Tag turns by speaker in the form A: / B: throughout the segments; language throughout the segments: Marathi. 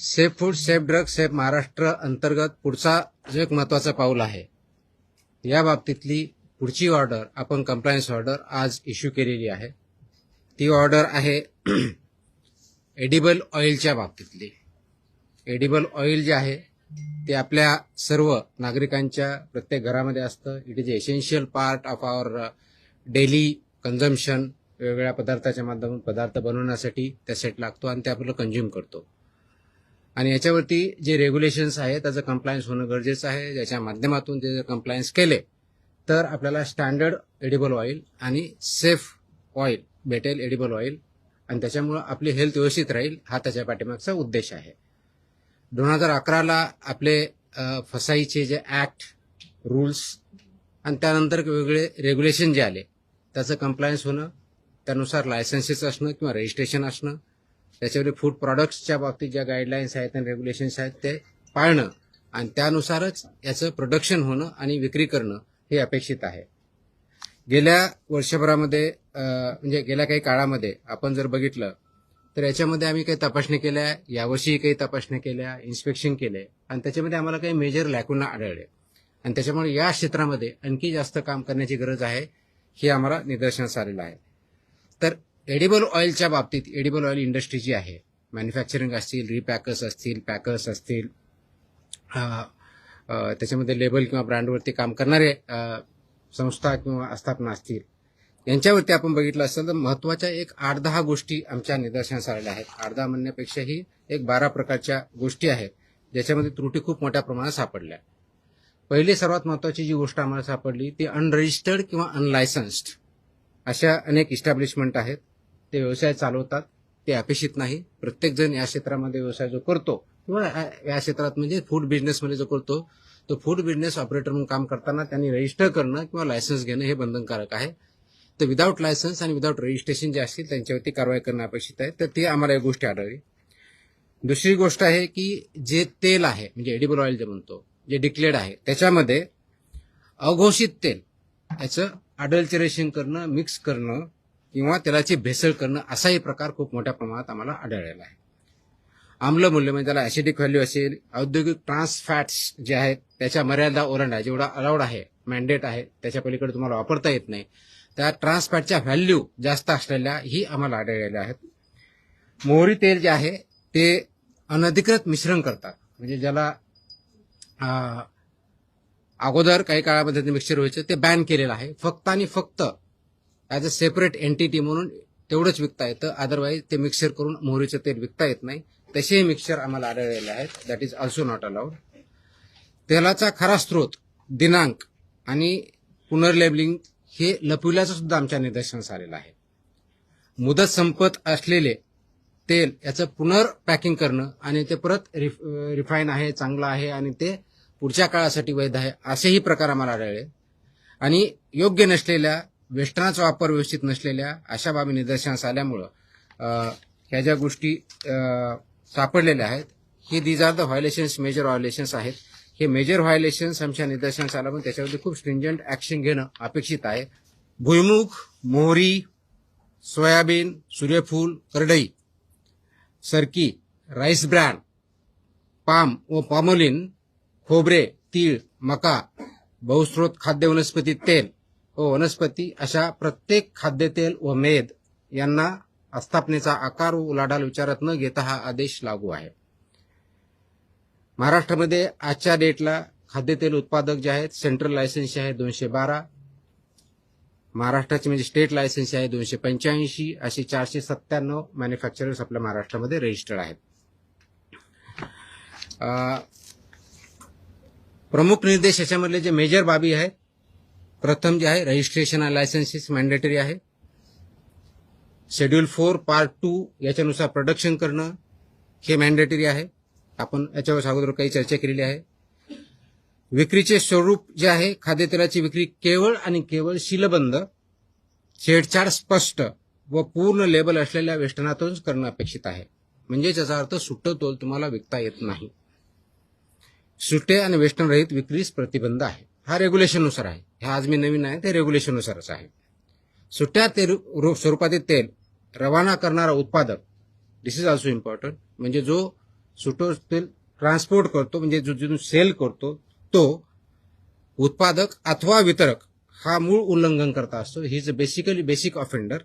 A: Safe food, safe drug, safe Maharashtra अंतर्गत पुढचा जो एक महत्वाचा पाऊल आहे, या बाबतीतली पुढची ऑर्डर आपण कंप्लायन्स ऑर्डर आज इश्यू केलेली आहे. ती ऑर्डर आहे एडिबल ऑइलच्या बाबतीतली. एडिबल ऑइल जे आहे ते आपल्या सर्व नागरिकांच्या प्रत्येक घरामध्ये असतं. It is essential part of our daily consumption. वेगवेगळ्या पदार्थाच्या माध्यमातून पदार्थ बनवण्यासाठी त्यासाठी लागतो आणि ते आपण कंझ्युम करतो. आणि याच्यावरती जे रेग्युलेशन्स आहेत त्याचं कंप्लायन्स होणं गरजेचं आहे. ज्याच्या माध्यमातून ते जर कंप्लायन्स केले तर आपल्याला स्टँडर्ड एडिबल ऑइल आणि सेफ ऑइल भेटेल, एडिबल ऑइल, आणि त्याच्यामुळं आपली हेल्थ व्यवस्थित राहील. हा त्याच्या पाठीमागचा उद्देश आहे. 2011ला आपले फसाईचे जे ऍक्ट, रूल्स आणि त्यानंतर वेगवेगळे रेग्युलेशन जे आले त्याचं कंप्लायन्स होणं, त्यानुसार लायसन्सेस असणं किंवा रजिस्ट्रेशन असणं, त्याच्यावर फूड प्रॉडक्ट्सच्या बाबतीत ज्या गाईडलाईन्स आहेत आणि रेग्युलेशन्स आहेत ते पाळणं आणि त्यानुसारच याचं प्रोडक्शन होणं आणि विक्री करणं हे अपेक्षित आहे. गेल्या वर्षभरामध्ये म्हणजे गेल्या काही काळामध्ये आपण जर बघितलं तर याच्यामध्ये आम्ही काही तपासणी केल्या, यावर्षी काही तपासणी केल्या, इन्स्पेक्शन केले आणि त्याच्यामध्ये आम्हाला काही मेजर लॅकुना आढळले आणि त्याच्यामुळे या क्षेत्रामध्ये आणखी जास्त काम करण्याची गरज आहे हे आम्हाला निदर्शनास आलेलं आहे. तर एडिबल ऑइलच्या बाबतीत एडिबल ऑइल इंडस्ट्री जी आहे, मॅन्युफॅक्चरिंग असतील, रिपॅकर्स असतील, पॅकर्स असतील, त्याच्यामध्ये लेबल किंवा ब्रँडवरती काम करणारे संस्था किंवा आस्थापना असतील, यांच्यावरती आपण बघितलं असेल तर महत्वाच्या एक 8-10 गोष्टी आमच्या निदर्शनास आलेल्या आहेत. 8-10 म्हणण्यापेक्षाही एक 12 प्रकारच्या गोष्टी आहेत ज्याच्यामध्ये त्रुटी खूप मोठ्या प्रमाणात सापडल्या. पहिली सर्वात महत्वाची जी गोष्ट आम्हाला सापडली ती अनरजिस्टर्ड किंवा अनलायसन्स्ड अशा अनेक इस्टॅब्लिशमेंट आहेत. ते व्यवसाय चालवतात, ते अपेक्षित नाही. प्रत्येक जण या क्षेत्रामध्ये व्यवसाय जो करतो किंवा या क्षेत्रात म्हणजे फूड बिझनेसमध्ये जो करतो तो फूड बिझनेस ऑपरेटर म्हणून काम करताना त्यांनी रजिस्टर करणं किंवा लायसन्स घेणं हे बंधनकारक आहे. तर विदाऊट लायसन्स आणि विदाऊट रजिस्ट्रेशन जे असतील त्यांच्यावरती कारवाई करणं अपेक्षित आहे. तर ती आम्हाला एक गोष्ट आढळली. दुसरी गोष्ट आहे की जे तेल आहे म्हणजे एडिबल ऑइल जे म्हणतो, जे डिक्लेअर्ड आहे त्याच्यामध्ये अघोषित तेल याचं अडल्टरेशन करणं, मिक्स करणं किंवा तेलाची भेसळ करणं असाही प्रकार खूप मोठ्या प्रमाणात आम्हाला आढळलेला आहे. आम्लमूल्य म्हणजे त्याला ऍसिडिक व्हॅल्यू असेल, औद्योगिक ट्रान्स फॅट्स जे आहेत त्याच्या मर्यादा ओलांडा, जेवढा अलाउड आहे, मॅन्डेट आहे, त्याच्या पलीकडे तुम्हाला वापरता येत नाही, त्या ट्रान्स फॅटच्या व्हॅल्यू जास्त असलेल्या ही आम्हाला आढळलेल्या आहेत. मोहरी तेल जे आहे ते अनधिकृत मिश्रण करतात, म्हणजे ज्याला अगोदर काही काळामध्ये ते मिक्सचर व्हायचं ते बॅन केलेलं आहे. फक्त आणि फक्त ॲज अ सेपरेट एंटिटी म्हणून तेवढंच विकता येतं, अदरवाईज ते मिक्सचर करून मोहरीचं तेल विकता येत नाही. तसेही मिक्सचर आम्हाला आढळलेले आहेत. That is also not allowed. तेलाचा खरा स्रोत, दिनांक आणि पुनर्लेबलिंग हे लपविल्याचं सुद्धा आमच्या निदर्शनास आलेलं आहे. मुदत संपत असलेले तेल याचं पुनर्पॅकिंग करणं आणि ते परत रिफाईन आहे, चांगलं आहे आणि ते पुढच्या काळासाठी वैध आहे असेही प्रकार आम्हाला आढळले. आणि योग्य नसलेल्या, वेष्टनाचा वापर व्यवस्थित नसलेल्या अशा बाबी निदर्शनास आल्यामुळं ह्या ज्या गोष्टी सापडलेल्या आहेत हे दीज आर द व्हायोलेशन्स, मेजर व्हायोलेशन्स आहेत. हे मेजर व्हायोलेशन्स आमच्या निदर्शनास आल्यामुळे पण त्याच्यावरती खूप स्ट्रिंजंट ऍक्शन घेणं अपेक्षित आहे. भुईमुग, मोहरी, सोयाबीन, सूर्यफूल, करडई, सरकी, राईस ब्रॅन, पाम व पॉमोलिन, खोबरे, तीळ, मका, बहुस्रोत खाद्य वनस्पती तेल व वनस्पती अशा प्रत्येक खाद्यतेल व मेद यांना आस्थापनेचा आकार व उलाढाल विचारात न घेता हा आदेश लागू आहे. महाराष्ट्रामध्ये आजच्या डेटला खाद्यतेल उत्पादक जे आहेत सेंट्रल लायसन्स आहे 212, महाराष्ट्राचे म्हणजे स्टेट लायसन्स आहे 285, असे 497 मॅन्युफॅक्चरर्स आपल्या महाराष्ट्रामध्ये रजिस्टर्ड आहेत. प्रमुख निर्देश याच्यामधले जे मेजर बाबी आहेत, प्रथम जे आहे रजिस्ट्रेशन आणि लायसन्सेस मॅन्डेटरी आहे. शेड्यूल 4 पार्ट 2 याच्यानुसार प्रोडक्शन करणं हे मॅन्डेटरी आहे. आपण याच्यावर अगोदर काही चर्चा केलेली आहे. विक्रीचे स्वरूप जे आहे, खाद्यतेलाची विक्री केवळ आणि केवळ शीलबंद, छेडछाड स्पष्ट व पूर्ण लेबल असलेल्या वेष्टनातूनच करणं अपेक्षित आहे. म्हणजे त्याचा अर्थ सुट्टं तोल तुम्हाला विकता येत नाही. सुटे आणि वेष्टन रहित विक्रीस प्रतिबंध आहे. हा रेग्युलेशननुसार आहे. हा आज मी नवीन आहे ते रेग्युलेशननुसारच आहे. सुट्या स्वरूपातील तेल रवाना करणारा उत्पादक, दिस इज ऑल्सो इम्पॉर्टंट, म्हणजे जो सुटो तेल ट्रान्सपोर्ट करतो म्हणजे जो जिथून सेल करतो तो उत्पादक अथवा वितरक हा मूळ उल्लंघन करता असतो. He is basically basic offender.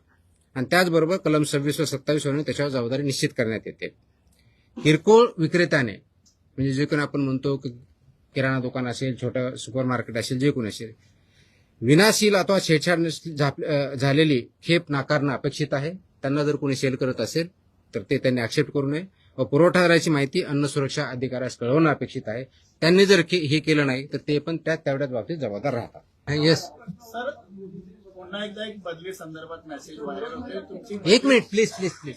A: आणि त्याचबरोबर कलम 26 व 27 वरून त्याच्यावर जबाबदारी निश्चित करण्यात येते. किरकोळ विक्रेत्याने म्हणजे जे कोणी आपण म्हणतो की किराणा दुकान असेल, छोटं सुपर मार्केट असेल, जे कोणी असेल, विनाशील अथवा छेडछाड झालेली खेप नाकारणं अपेक्षित आहे. त्यांना जर कोणी सेल करत असेल तर ते त्यांनी ऍक्सेप्ट करू नये व पुरवठादाराची माहिती अन्न सुरक्षा अधिकाऱ्यास कळवणं अपेक्षित आहे. त्यांनी जर हे केलं नाही तर ते पण तेवढ्याच बाबतीत जबाबदार राहतात. येस
B: सर, पुन्हा एकदा एक बदली संदर्भात मेसेज व्हायरल होतोय तुमची.
A: एक minute please please please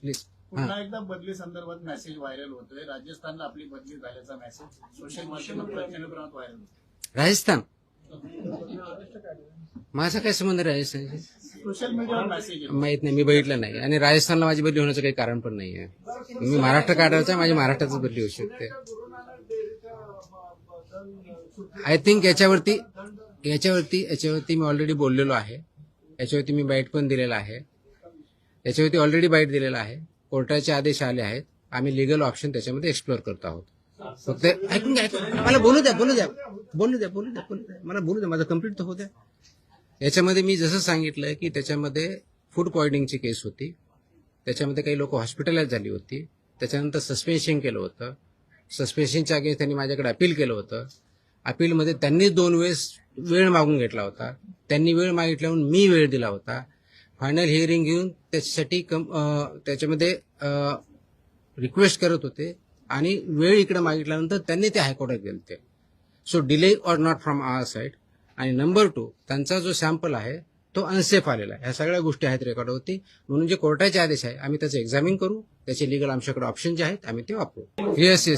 A: please.
B: पुन्हा एकदा बदली संदर्भात मेसेज व्हायरल होतोय. राजस्थानला आपली बदली झाल्याचा मेसेज सोशल माध्यमात प्रचंड प्रमाणात व्हायरल होतो.
A: राजस्थान माझा काय संबंध आहे राजस्थानशी?
B: सोशल मीडियावर मेसेज येतो.
A: माहित नाही, मी बघितलं नाही. आणि राजस्थानला माझी बदली होण्याचं काही कारण पण नाही आहे. मी महाराष्ट्र काढायचा माझी महाराष्ट्राच बदली होऊ शकते. आय थिंक याच्यावरती मी ऑलरेडी बोललेलो आहे. याच्यावरती मी बाईट पण दिलेला आहे. याच्यावरती ऑलरेडी बाईट दिलेला आहे. कोर्टाचे आदेश आले आहेत. आम्ही लिगल ऑप्शन त्याच्यामध्ये एक्सप्लोर करत आहोत. फक्त ऐकून घ्या, मला बोलू द्या मला बोलू द्या, माझं कम्प्लीट तर होऊ द्या. याच्यामध्ये मी जसं सांगितलं की त्याच्यामध्ये फूड पॉइझनिंगची केस होती. त्याच्यामध्ये काही लोक हॉस्पिटलाइज झाली होती. त्याच्यानंतर सस्पेन्शन केलं होतं. सस्पेन्शनच्या अगेन्स्ट त्यांनी माझ्याकडे अपील केलं होतं. अपीलमध्ये त्यांनी 2 वेळेस वेळ मागून घेतला होता. त्यांनी वेळ मागितल्यावर मी वेळ दिला होता. फायनल हिअरिंग घेऊन त्याच्यासाठी त्याच्यामध्ये रिक्वेस्ट करत होते आणि वेळ इकडे मागितल्यानंतर त्यांनी ते हायकोर्टात गेले. So delay or not from our side. आणि नंबर 2, त्यांचा जो सॅम्पल आहे तो अनसेफ आलेला आहे. ह्या सगळ्या गोष्टी आहेत रेकॉर्डवरती. म्हणून जे कोर्टाचे आदेश आहे आम्ही त्याचं एक्झामिन करू. त्याचे लिगल आमच्याकडे ऑप्शन जे आहेत आम्ही ते वापरू. येस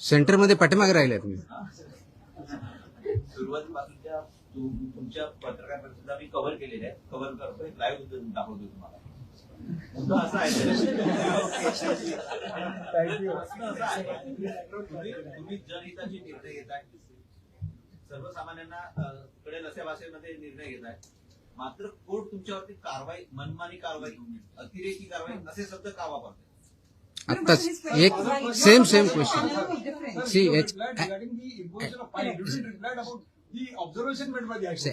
A: सेंटरमध्ये पाठीमागे राहिले तुम्ही.
C: सुरुवातीपासूनच्या तुमच्या पत्रकार परिषदा मी कव्हर केलेल्या आहेत. कव्हर करतोय, लाईव्ह दाखवतोय तुम्हाला. असं आहे तुम्ही जनहिताचे निर्णय घेताय, सर्वसामान्यांना कळेल अशा भाषेमध्ये निर्णय घेताय. मात्र कोर्ट तुमच्यावरती कारवाई, मनमानी कारवाई, अतिरेकी कारवाई असे शब्द का वापरते?
A: आत्ताच एक सेम क्वेश्चन.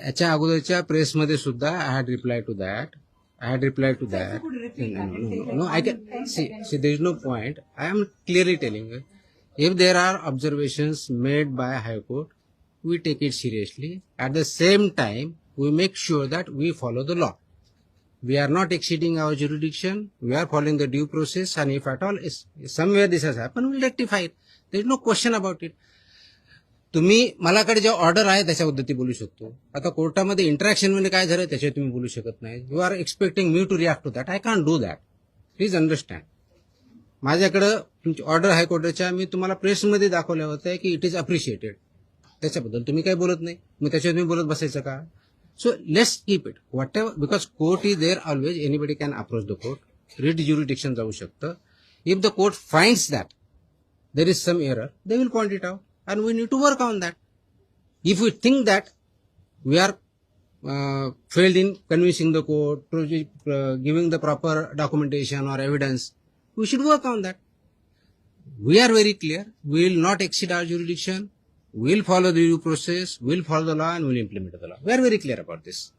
A: याच्या अगोदरच्या प्रेसमध्ये सुद्धा I had reply to that. No, I can see there is no point. I am clearly telling you, if there are observations made by High Court, we take it seriously. At the same time, we make sure that we follow the law. We are not exceeding our jurisdiction. We are following the due process. And if at all somewhere this has happened, we'll rectify it. There is no question about it. तुम्ही मलाकडे जे ऑर्डर आहे त्याच्याबद्दल बोलू शकतो. आता कोर्टामध्ये इंटरॅक्शन मध्ये काय झालं त्याच्यावर तुम्ही बोलू शकत नाही. You are expecting me to react to that. I can do that. Please understand. माझ्याकडं तुमची ऑर्डर हायकोर्टाच्या मी तुम्हाला प्रेसमध्ये दाखवल्या होत्या की इट इज अप्रिशिएटेड. त्याच्याबद्दल तुम्ही काही बोलत नाही. मग त्याच्यावर तुम्ही बोलत बसायचं का? So let's keep it whatever, because court is there always. Anybody can approach the court. Writ jurisdiction जाऊ शकतं. If the court finds that there is some error, they will point it out. And we need to work on that. If we think that we are failed in convincing the court, giving the proper documentation or evidence, we should work on that. We are very clear. We will not exceed our jurisdiction. We will follow the due process. We will follow the law and we will implement the law. We are very clear about this.